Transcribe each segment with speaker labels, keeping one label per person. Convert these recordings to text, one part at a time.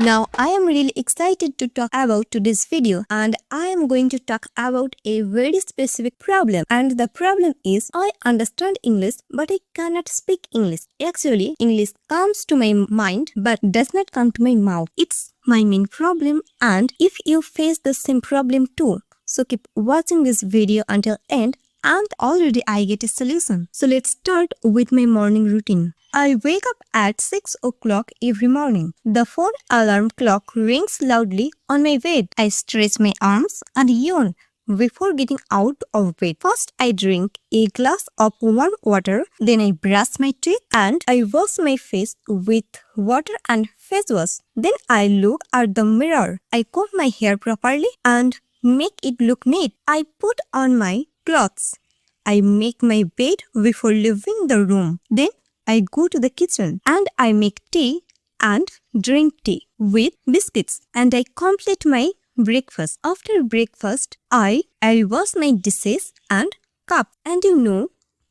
Speaker 1: Now I am really excited to talk about today's video, and I am going to talk about a very specific problem, and the problem is I understand English but I cannot speak English. Actually, English comes to my mind but does not come to my mouth. It's my main problem, and if you face the same problem too, so keep watching this video until end and already I get a solution. So let's start with my morning routine. I wake up at 6 o'clock every morning. The phone alarm clock rings loudly on my bed. I stretch my arms and yawn before getting out of bed. First, I drink a glass of warm water. Then I brush my teeth and I wash my face with water and face wash. Then I look at the mirror. I comb my hair properly and make it look neat. I put on my clothes. I make my bed before leaving the room. Then I go to the kitchen and I make tea and drink tea with biscuits, and I complete my breakfast. After breakfast, I wash my dishes and cup. And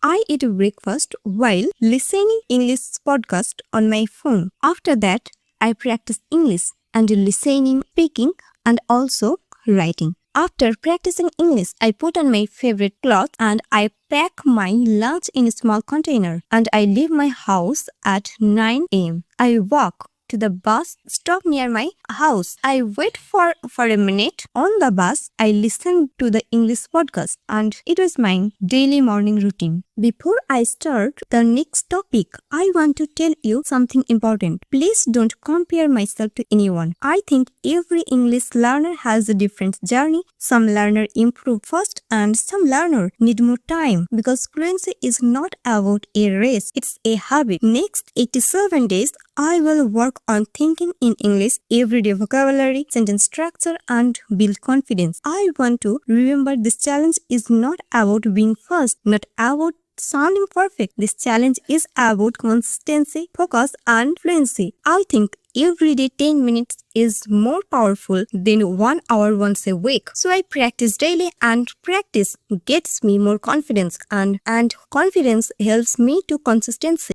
Speaker 1: I eat breakfast while listening English podcast on my phone. After that, I practice English and listening, speaking, and also writing. After practicing English, I put on my favorite clothes and I pack my lunch in a small container, and I leave my house at 9 a.m. I walk to the bus stop near my house. I wait for a minute on the bus. I listen to the English podcast, and it was my daily morning routine. Before I start the next topic, I want to tell you something important. Please don't compare myself to anyone. I think every English learner has a different journey. Some learner improve fast and some learner need more time, because fluency is not about a race, it's a habit. Next 87 days, I will work on thinking in English, everyday vocabulary, sentence structure, and build confidence. I want to remember this challenge is not about being fast, not about sounding perfect. This challenge is about consistency, focus, and fluency. I think every day 10 minutes is more powerful than 1 hour once a week. So I practice daily, and practice gets me more confidence, and confidence helps me to consistency.